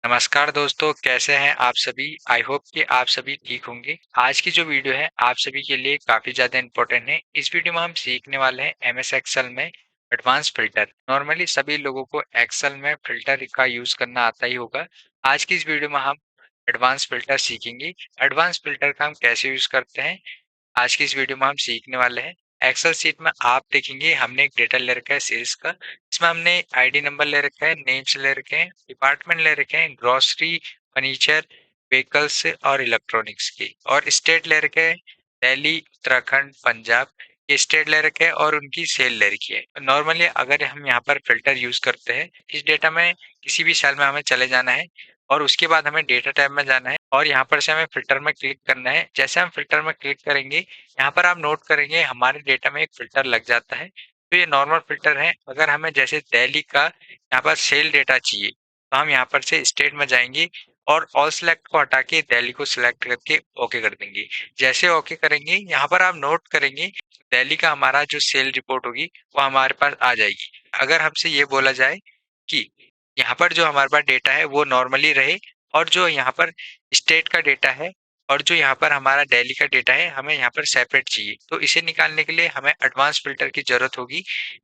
नमस्कार दोस्तों, कैसे हैं आप सभी? आई होप कि आप सभी ठीक होंगे। आज की जो वीडियो है आप सभी के लिए काफ़ी ज़्यादा इम्पोर्टेंट है। इस वीडियो में हम सीखने वाले हैं एमएस एक्सेल में एडवांस फ़िल्टर। नॉर्मली सभी लोगों को एक्सेल में फ़िल्टर का यूज़ करना आता ही होगा। आज की इस वीडियो में हम एडवांस फ़िल्टर सीखेंगे। एडवांस फ़िल्टर का हम कैसे यूज़ करते हैं, आज की इस वीडियो में हम सीखने वाले हैं। एक्सेल शीट में आप देखेंगे हमने एक डेटा ले रखा है सेल्स का। इसमें हमने आईडी नंबर ले रखा है, नेम्स ले रखे हैं, डिपार्टमेंट ले रखे हैं, ग्रोसरी, फर्नीचर, व्हीकल्स और इलेक्ट्रॉनिक्स की, और स्टेट ले रखे हैं दिल्ली, उत्तराखंड, पंजाब। ये स्टेट ले रखे हैं और उनकी सेल ले रखी है। नॉर्मली अगर हम यहाँ पर फिल्टर यूज करते हैं, इस डेटा में किसी भी सेल में हमें चले जाना है और उसके बाद हमें डेटा टैब में जाना है और यहाँ पर से हमें फिल्टर में क्लिक करना है। जैसे हम फिल्टर में क्लिक करेंगे, यहाँ पर आप नोट करेंगे हमारे डेटा में एक फिल्टर लग जाता है। तो ये नॉर्मल फिल्टर है। अगर हमें जैसे दिल्ली का यहाँ पर सेल डेटा चाहिए तो हम यहाँ पर से स्टेट में जाएंगे और ऑल सेलेक्ट को हटा के दिल्ली को सिलेक्ट करके ओके कर देंगे। जैसे ओके करेंगे, यहाँ पर आप नोट करेंगे दिल्ली का हमारा जो सेल रिपोर्ट होगी वो हमारे पास आ जाएगी। अगर हमसे ये बोला जाए कि यहाँ पर जो हमारे पास डेटा है वो नॉर्मली रहे और जो यहाँ पर स्टेट का डेटा है और जो यहाँ पर हमारा दिल्ली का डेटा है हमें यहाँ पर सेपरेट चाहिए, तो इसे निकालने के लिए हमें एडवांस फिल्टर की जरूरत होगी।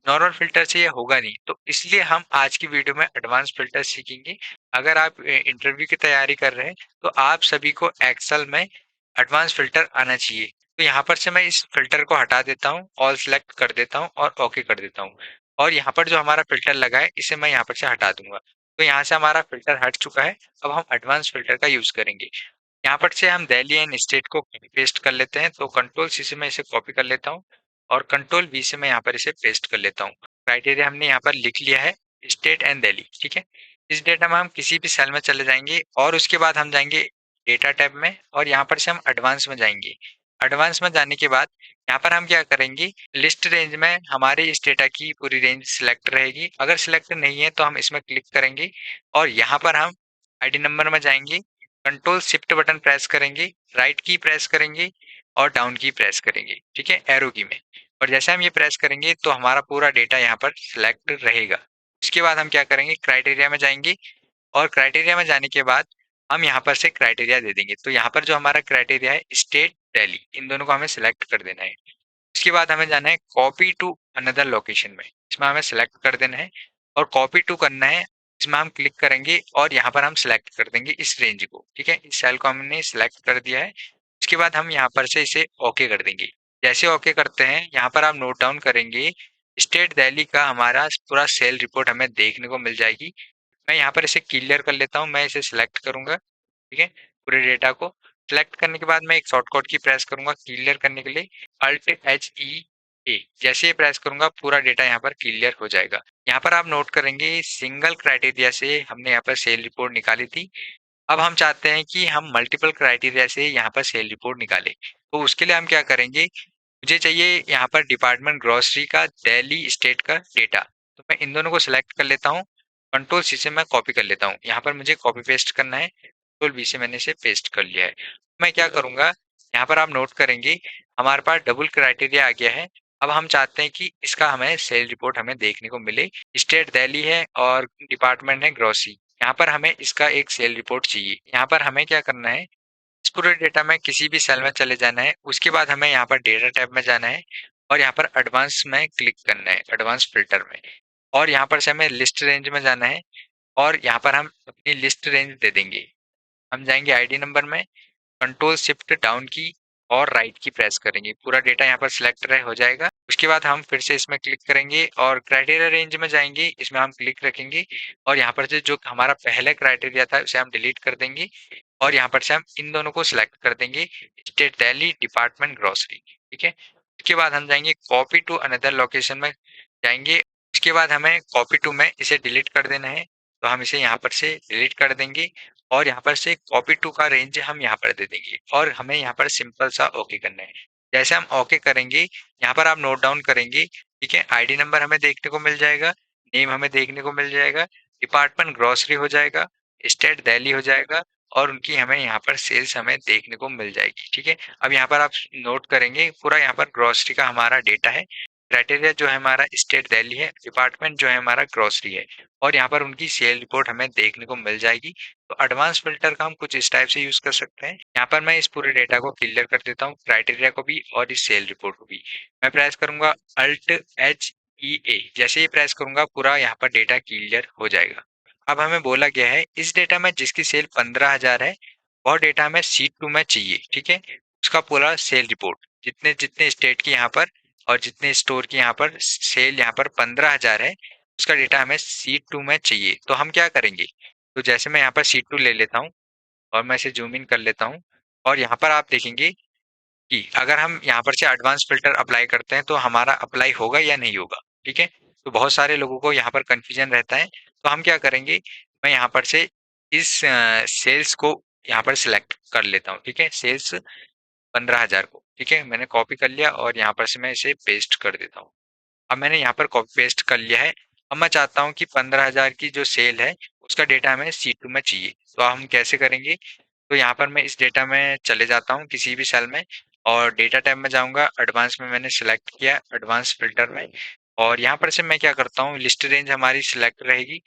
नॉर्मल फिल्टर से ये होगा नहीं, तो इसलिए हम आज की वीडियो में एडवांस फिल्टर सीखेंगे। अगर आप इंटरव्यू की तैयारी कर रहे हैं तो आप सभी को एक्सेल में एडवांस फिल्टर आना चाहिए। तो यहाँ पर से मैं इस फिल्टर को हटा देता हूँ, ऑल सेलेक्ट कर देता हूँ और ओके कर देता हूँ। और यहाँ पर जो हमारा फिल्टर लगा है इसे मैं यहाँ पर से हटा दूंगा। तो यहाँ से हमारा फिल्टर हट चुका है। अब हम एडवांस फिल्टर का यूज करेंगे। यहाँ पर से हम दिल्ली एंड स्टेट को कॉपी पेस्ट कर लेते हैं। तो कंट्रोल सी से मैं इसे कॉपी कर लेता हूँ और कंट्रोल वी से मैं यहाँ पर इसे पेस्ट कर लेता हूँ। क्राइटेरिया हमने यहाँ पर लिख लिया है, स्टेट एंड दिल्ली। ठीक है। इस डेटा में हम किसी भी सेल में चले जाएंगे और उसके बाद हम जाएंगे डेटा टैब में और यहाँ पर से हम एडवांस में जाएंगे। एडवांस में जाने के बाद यहाँ पर हम क्या करेंगे, लिस्ट रेंज में हमारे इस डेटा की पूरी रेंज सिलेक्ट रहेगी। अगर सिलेक्ट नहीं है तो हम इसमें क्लिक करेंगे और यहाँ पर हम आईडी नंबर में जाएंगे, कंट्रोल शिफ्ट बटन प्रेस करेंगे, राइट की प्रेस करेंगे और डाउन की प्रेस करेंगे। ठीक है, एरो की में। और जैसे हम ये प्रेस करेंगे तो हमारा पूरा डेटा यहाँ पर सिलेक्ट रहेगा। इसके बाद हम क्या करेंगे, क्राइटेरिया में जाएंगे और क्राइटेरिया में जाने के बाद हम यहाँ पर से क्राइटेरिया दे देंगे। तो यहाँ पर जो हमारा क्राइटेरिया है स्टेट, दिल्ली, इन दोनों को हमें सिलेक्ट कर देना है। उसके बाद हमें जाना है कॉपी टू अनदर लोकेशन में, इसमें हमें सिलेक्ट कर देना है और कॉपी टू करना है। इसमें हम क्लिक करेंगे और यहाँ पर हम सिलेक्ट कर देंगे इस रेंज को। ठीक है, इस सेल को हमने सिलेक्ट कर दिया है। उसके बाद हम यहाँ पर से इसे ओके कर देंगे। जैसे ओके करते हैं, यहाँ पर आप नोट डाउन करेंगे स्टेट दिल्ली का हमारा पूरा सेल रिपोर्ट हमें देखने को मिल जाएगी। मैं यहाँ पर इसे क्लियर कर लेता हूँ, मैं इसे सिलेक्ट करूंगा। ठीक है, पूरे डेटा को सिलेक्ट करने के बाद मैं एक शॉर्टकट की प्रेस करूंगा क्लियर करने के लिए, अल्ट एच ई ए। जैसे ही प्रेस करूंगा पूरा डेटा यहाँ पर क्लियर हो जाएगा। यहाँ पर आप नोट करेंगे सिंगल क्राइटेरिया से हमने यहाँ पर सेल रिपोर्ट निकाली थी। अब हम चाहते हैं कि हम मल्टीपल क्राइटेरिया से यहाँ पर सेल रिपोर्ट निकालें। तो उसके लिए हम क्या करेंगे, मुझे चाहिए यहाँ पर डिपार्टमेंट ग्रोसरी का दिल्ली स्टेट का डेटा। तो मैं इन दोनों को सिलेक्ट कर लेता हूँ, कंट्रोल सी से मैं कॉपी कर लेता हूँ। यहाँ पर मुझे कॉपी पेस्ट करना है, कंट्रोल वी से मैंने इसे पेस्ट कर लिया है। मैं क्या करूंगा, यहाँ पर आप नोट करेंगे हमारे पास डबल क्राइटेरिया आ गया है। अब हम चाहते हैं कि इसका हमें सेल रिपोर्ट हमें देखने को मिले। स्टेट दिल्ली है और डिपार्टमेंट है ग्रोसरी। यहाँ पर हमें इसका एक सेल रिपोर्ट चाहिए। यहाँ पर हमें क्या करना है, इस पूरे डेटा में किसी भी सेल में चले जाना है। उसके बाद हमें यहाँ पर डेटा टैब में जाना है और यहाँ पर एडवांस में क्लिक करना है, एडवांस फिल्टर में। और यहाँ पर से हमें लिस्ट रेंज में जाना है और यहाँ पर हम अपनी लिस्ट रेंज दे देंगे। हम जाएंगे आईडी नंबर में, कंट्रोल शिफ्ट डाउन की और राइट की प्रेस करेंगे, पूरा डेटा यहाँ पर सिलेक्ट रहे हो जाएगा। उसके बाद हम फिर से इसमें क्लिक करेंगे और क्राइटेरिया रेंज में जाएंगे, इसमें हम क्लिक रखेंगे और यहाँ पर से जो हमारा पहला क्राइटेरिया था उसे हम डिलीट कर देंगे और यहाँ पर से हम इन दोनों को सिलेक्ट कर देंगे, स्टेट दिल्ली, डिपार्टमेंट ग्रोसरी। ठीक है, उसके बाद हम जाएंगे कॉपी टू अनदर लोकेशन में जाएंगे। उसके बाद हमें कॉपी टू में इसे डिलीट कर देना है। तो हम इसे यहाँ पर से डिलीट कर देंगे और यहाँ पर से कॉपी टू का रेंज हम यहाँ पर दे देंगे और हमें यहाँ पर सिंपल सा ओके करना है। जैसे हम ओके करेंगे, यहाँ पर आप नोट डाउन करेंगे। ठीक है, आईडी नंबर हमें देखने को मिल जाएगा, नेम हमें देखने को मिल जाएगा, डिपार्टमेंट ग्रोसरी हो जाएगा, स्टेट दिल्ली हो जाएगा और उनकी हमें यहाँ पर सेल्स हमें देखने को मिल जाएगी। ठीक है, अब यहाँ पर आप नोट करेंगे पूरा यहाँ पर ग्रोसरी का हमारा डेटा है। क्राइटेरिया जो है हमारा स्टेट दिल्ली है, डिपार्टमेंट जो है हमारा ग्रोसरी है और यहाँ पर उनकी सेल रिपोर्ट हमें देखने को मिल जाएगी। तो एडवांस फिल्टर का हम कुछ इस टाइप से यूज कर सकते हैं। यहाँ पर मैं इस पूरे डेटा को क्लियर कर देता हूँ, क्राइटेरिया को भी और इस सेल रिपोर्ट को भी। मैं प्रेस करूंगा Alt+H+E+A, जैसे ही प्रेस करूंगा पूरा यहाँ पर डेटा क्लियर हो जाएगा। अब हमें बोला गया है इस डेटा में जिसकी सेल 15,000 है वह डेटा हमें शीट 2 में चाहिए, ठीक है। उसका पूरा सेल रिपोर्ट जितने जितने स्टेट की यहाँ पर और जितने स्टोर की यहाँ पर सेल यहाँ पर 15,000 है, उसका डेटा हमें शीट 2 में चाहिए। तो हम क्या करेंगे, तो जैसे मैं यहाँ पर शीट 2 ले लेता हूँ और मैं इसे जूम इन कर लेता हूँ और यहाँ पर आप देखेंगे कि अगर हम यहाँ पर से एडवांस फिल्टर अप्लाई करते हैं तो हमारा अप्लाई होगा या नहीं होगा, ठीक है। तो बहुत सारे लोगों को यहाँ पर कंफ्यूजन रहता है। तो हम क्या करेंगे, मैं यहाँ पर से इस सेल्स को यहाँ पर सिलेक्ट कर लेता हूँ, ठीक है। सेल्स 15,000 को, ठीक है, मैंने कॉपी कर लिया और यहाँ पर से मैं इसे पेस्ट कर देता हूँ। अब मैंने यहाँ पर कॉपी पेस्ट कर लिया है। अब मैं चाहता हूँ कि 15,000 की जो सेल है उसका डेटा हमें C2 में चाहिए। तो हम कैसे करेंगे, तो यहाँ पर मैं इस डेटा में चले जाता हूँ किसी भी सेल में और डेटा टैब में जाऊंगा। एडवांस में मैंने सिलेक्ट किया, एडवांस फिल्टर में, और यहाँ पर से मैं क्या करता हूँ, लिस्ट रेंज हमारी सिलेक्ट रहेगी।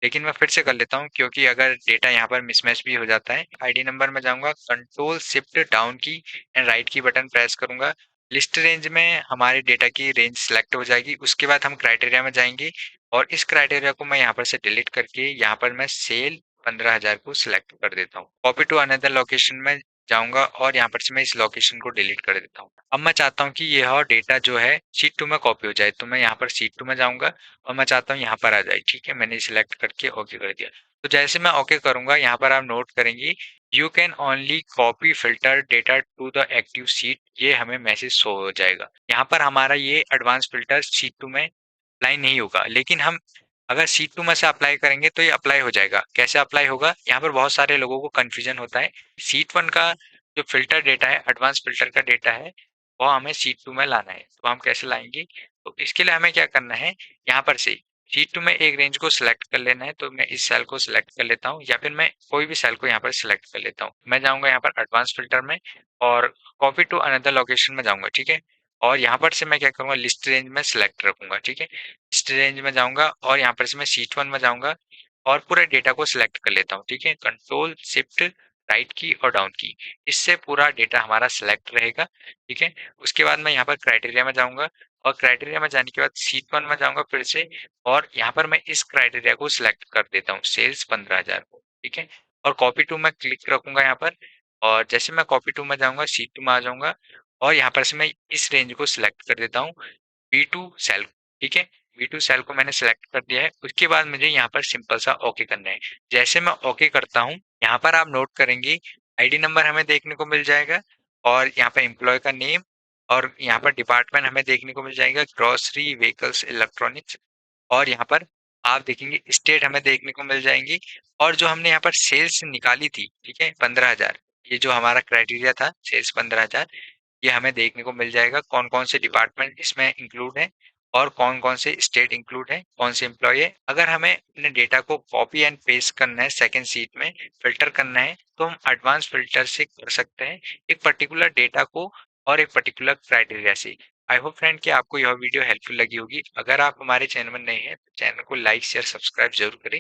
लेकिन मैं फिर से कर लेता हूँ क्योंकि अगर डेटा यहाँ पर मिसमैच भी हो जाता है। आईडी नंबर में जाऊंगा, कंट्रोल शिफ्ट डाउन की एंड राइट की बटन प्रेस करूंगा। लिस्ट रेंज में हमारे डेटा की रेंज सिलेक्ट हो जाएगी। उसके बाद हम क्राइटेरिया में जाएंगे और इस क्राइटेरिया को मैं यहाँ पर से डिलीट करके यहाँ पर मैं सेल 15,000 को सिलेक्ट कर देता हूँ। कॉपी टू अनदर लोकेशन में जाऊंगा और यहाँ पर से मैं इस लोकेशन को डिलीट कर देता हूँ। अब मैं चाहता हूँ कि यह डेटा जो है शीट 2 में कॉपी हो जाए, तो मैं यहाँ पर शीट 2 में जाऊंगा और मैं चाहता हूँ यहाँ पर आ जाए, ठीक है। मैंने सिलेक्ट करके ओके कर दिया। तो जैसे मैं ओके करूंगा यहाँ पर आप नोट करेंगे you can only copy filter data to the active sheet, ये हमें मैसेज शो हो जाएगा। यहाँ पर हमारा ये एडवांस फिल्टर शीट 2 में अप्लाई नहीं होगा, लेकिन हम अगर शीट 2 में से अप्लाई करेंगे तो ये अप्लाई हो जाएगा। कैसे अप्लाई होगा, यहाँ पर बहुत सारे लोगों को कंफ्यूजन होता है। शीट 1 का जो फिल्टर डेटा है, एडवांस फिल्टर का डेटा है, वो हमें शीट 2 में लाना है। तो हम कैसे लाएंगे, तो इसके लिए हमें क्या करना है, यहाँ पर से शीट 2 में एक रेंज को सिलेक्ट कर लेना है। तो मैं इस सेल को सिलेक्ट कर लेता हूँ या फिर मैं कोई भी सेल को यहाँ पर सिलेक्ट कर लेता हूँ। मैं जाऊंगा यहाँ पर एडवांस फिल्टर में और कॉपी टू अनदर लोकेशन में जाऊंगा, ठीक है। और यहाँ पर से मैं क्या करूंगा, लिस्ट रेंज में सिलेक्ट रखूंगा, ठीक है। लिस्ट रेंज में जाऊंगा और यहाँ पर से मैं शीट 1 में जाऊंगा और पूरे डेटा को सिलेक्ट कर लेता हूँ, ठीक है। कंट्रोल शिफ्ट राइट की और डाउन की, इससे पूरा डेटा हमारा सिलेक्ट रहेगा, ठीक है। उसके बाद मैं यहाँ पर क्राइटेरिया में जाऊंगा और क्राइटेरिया में जाने के बाद शीट 1 में जाऊंगा फिर से और यहाँ पर मैं इस क्राइटेरिया को सिलेक्ट कर देता हूँ, सेल्स 15,000 को, ठीक है। और कॉपी टू में क्लिक रखूंगा यहाँ पर और जैसे मैं कॉपी टू में जाऊंगा शीट 2 में आ जाऊंगा और यहाँ पर से मैं इस रेंज को सिलेक्ट कर देता हूँ, B2 सेल, ठीक है। B2 सेल को मैंने सिलेक्ट कर दिया है। उसके बाद मुझे यहाँ पर सिंपल सा ओके करना है। जैसे मैं ओके करता हूँ यहाँ पर आप नोट करेंगे आईडी नंबर हमें देखने को मिल जाएगा और यहाँ पर एम्प्लॉय का नेम और यहाँ पर डिपार्टमेंट हमें देखने को मिल जाएगा, ग्रोसरी व्हीकल्स इलेक्ट्रॉनिक्स, और यहाँ पर आप देखेंगे स्टेट हमें देखने को मिल जाएंगी। और जो हमने यहाँ पर सेल्स निकाली थी, ठीक है, 15,000, ये जो हमारा क्राइटेरिया था सेल्स 15,000, ये हमें देखने को मिल जाएगा कौन कौन से डिपार्टमेंट इसमें इंक्लूड है और कौन कौन से स्टेट इंक्लूड है, कौन से एम्प्लॉय है। अगर हमें अपने डेटा को कॉपी एंड पेस्ट करना है सेकंड शीट में, फिल्टर करना है, तो हम एडवांस फिल्टर से कर सकते हैं एक पर्टिकुलर डेटा को और एक पर्टिकुलर क्राइटेरिया से। आई होप फ्रेंड कि आपको यह वीडियो हेल्पफुल लगी होगी। अगर आप हमारे चैनल में नए हैं तो चैनल को लाइक शेयर सब्सक्राइब जरूर करें।